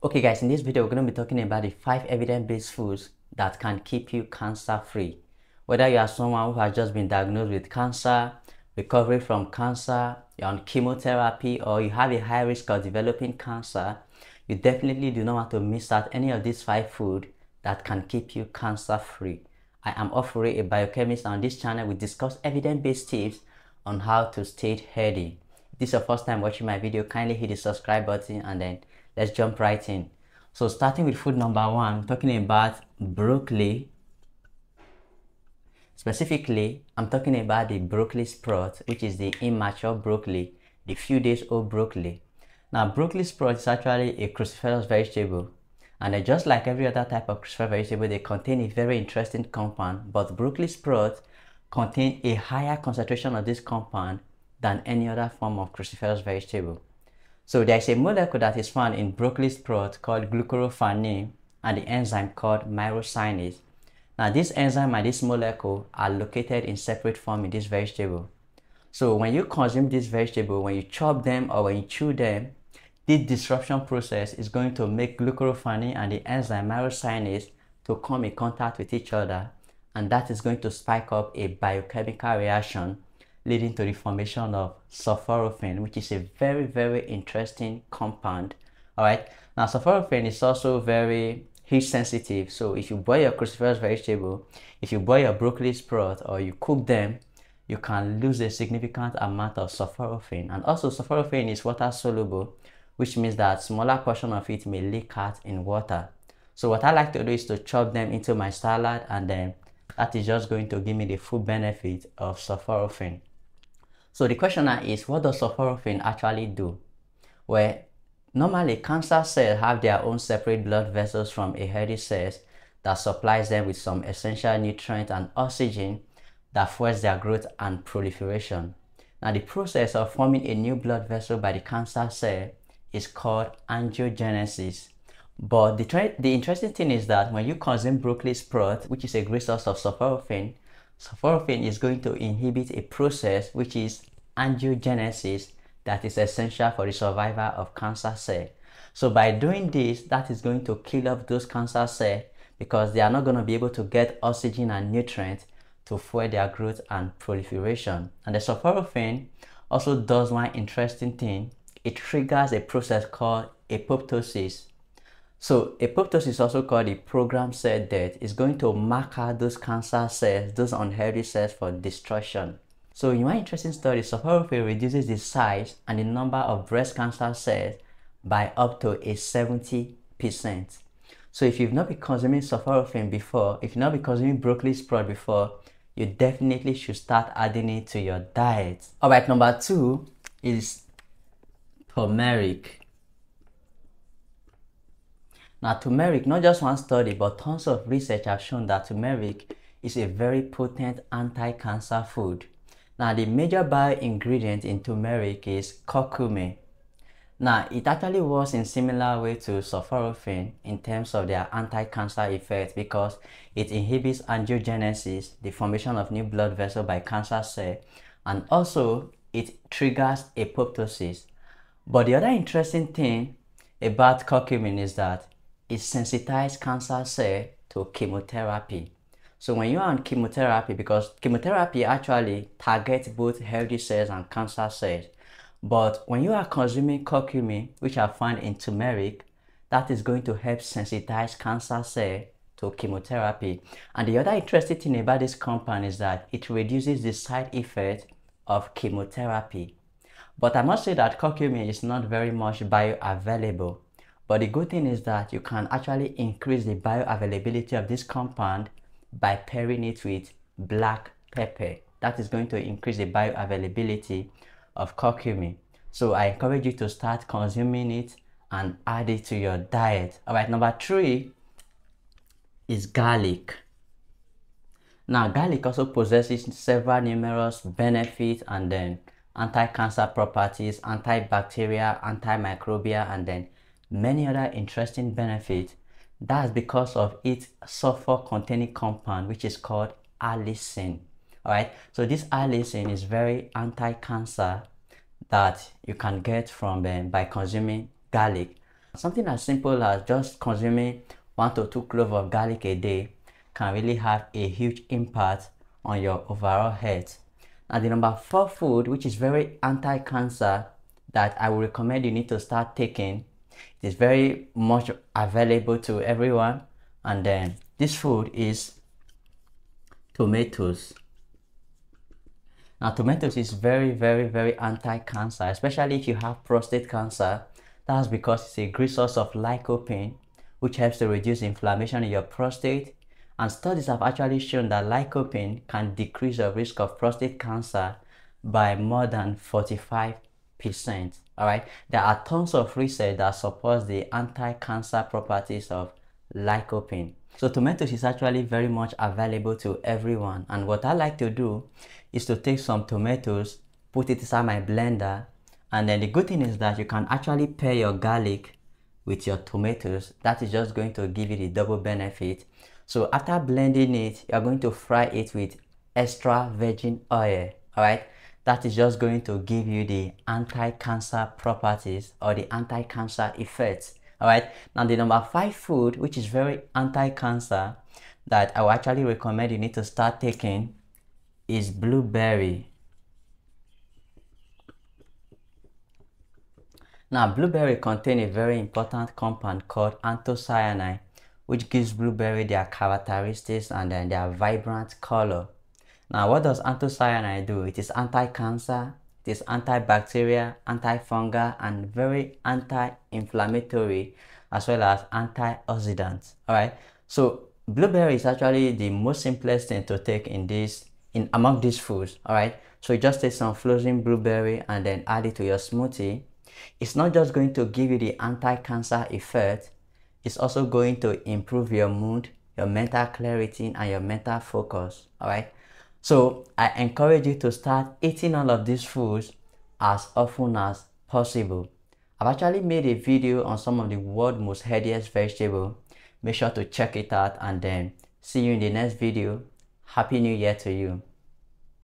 Okay guys, in this video we're going to be talking about the 5 evidence-based foods that can keep you cancer free. Whether you are someone who has just been diagnosed with cancer, recovering from cancer, you're on chemotherapy, or you have a high risk of developing cancer, you definitely do not want to miss out any of these 5 foods that can keep you cancer free. I am Ofure, a biochemist, and on this channel we discuss evidence-based tips on how to stay healthy. If this is your first time watching my video, kindly hit the subscribe button and then let's jump right in. So starting with food number 1, I'm talking about broccoli. Specifically, I'm talking about the broccoli sprout, which is the immature broccoli, the few days old broccoli. Now, broccoli sprout is actually a cruciferous vegetable, and just like every other type of cruciferous vegetable, they contain a very interesting compound, but broccoli sprout contain a higher concentration of this compound than any other form of cruciferous vegetable. So there is a molecule that is found in broccoli sprout called glucurophanine and the enzyme called myrosinase. Now this enzyme and this molecule are located in separate form in this vegetable. So when you consume this vegetable, when you chop them or when you chew them, this disruption process is going to make glucurophanine and the enzyme myrosinase to come in contact with each other, and that is going to spike up a biochemical reaction leading to the formation of sulforaphane, which is a very interesting compound. All right, now sulforaphane is also very heat sensitive, so if you boil your cruciferous vegetable, if you boil your broccoli sprout or you cook them, you can lose a significant amount of sulforaphane. And also sulforaphane is water soluble, which means that smaller portion of it may leak out in water. So what I like to do is to chop them into my salad, and then that is just going to give me the full benefit of sulforaphane. So the question now is, what does sulforaphane actually do? Well, normally cancer cells have their own separate blood vessels from a healthy cells that supplies them with some essential nutrients and oxygen that fuels their growth and proliferation. Now the process of forming a new blood vessel by the cancer cell is called angiogenesis. But the interesting thing is that when you consume broccoli sprout, which is a great source of sulforaphane, sulforaphane is going to inhibit a process which is angiogenesis that is essential for the survival of cancer cells. So by doing this, that is going to kill off those cancer cells because they are not going to be able to get oxygen and nutrients to fuel their growth and proliferation. And the sulforaphane also does one interesting thing. It triggers a process called apoptosis. So apoptosis is also called the programmed cell death. It's going to mark out those cancer cells, those unhealthy cells, for destruction. So in one interesting study, sulforaphane reduces the size and the number of breast cancer cells by up to a 70%. So if you've not been consuming sulforaphane before, if you've not been consuming broccoli sprout before, you definitely should start adding it to your diet. Alright, number 2 is turmeric. Now turmeric, not just one study, but tons of research have shown that turmeric is a very potent anti-cancer food. Now the major bio ingredient in turmeric is curcumin. Now it actually works in similar way to sulforaphane in terms of their anti-cancer effect because it inhibits angiogenesis, the formation of new blood vessels by cancer cells, and also it triggers apoptosis. But the other interesting thing about curcumin is that it sensitizes cancer cells to chemotherapy. So when you are on chemotherapy, because chemotherapy actually targets both healthy cells and cancer cells, but when you are consuming curcumin, which are found in turmeric, that is going to help sensitize cancer cells to chemotherapy. And the other interesting thing about this compound is that it reduces the side effect of chemotherapy. But I must say that curcumin is not very much bioavailable. But the good thing is that you can actually increase the bioavailability of this compound by pairing it with black pepper. That is going to increase the bioavailability of curcumin. So I encourage you to start consuming it and add it to your diet. Alright, number 3 is garlic. Now garlic also possesses several numerous benefits and then anti-cancer properties, antibacterial, antimicrobial, and then many other interesting benefits. That's because of its sulfur containing compound, which is called allicin. Alright, so this allicin is very anti-cancer that you can get from by consuming garlic. Something as simple as just consuming 1 to 2 cloves of garlic a day can really have a huge impact on your overall health. Now the number 4 food, which is very anti-cancer, that I would recommend you need to start taking. It is very much available to everyone, and then this food is tomatoes. Now tomatoes is very anti-cancer, especially if you have prostate cancer. That's because it's a great source of lycopene, which helps to reduce inflammation in your prostate. And studies have actually shown that lycopene can decrease the risk of prostate cancer by more than 45%. Alright, there are tons of research that supports the anti-cancer properties of lycopene. So tomatoes is actually very much available to everyone, and what I like to do is to take some tomatoes, put it inside my blender, and then the good thing is that you can actually pair your garlic with your tomatoes. That is just going to give you the double benefit. So after blending it, you're going to fry it with extra virgin oil. Alright, that is just going to give you the anti-cancer properties or the anti-cancer effects. Alright, now the number 5 food, which is very anti-cancer, that I will actually recommend you need to start taking, is blueberry. Now blueberry contain a very important compound called anthocyanin, which gives blueberry their characteristics and then their vibrant color. Now what does anthocyanin do? It is anti-cancer, it is antibacterial, antifungal, and very anti-inflammatory, as well as antioxidant. Alright, so blueberry is actually the most simplest thing to take among these foods. Alright, so you just take some frozen blueberry and then add it to your smoothie. It's not just going to give you the anti-cancer effect, it's also going to improve your mood, your mental clarity, and your mental focus. Alright, so I encourage you to start eating all of these foods as often as possible. I've actually made a video on some of the world's most healthiest vegetables. Make sure to check it out, and then see you in the next video. Happy New Year to you.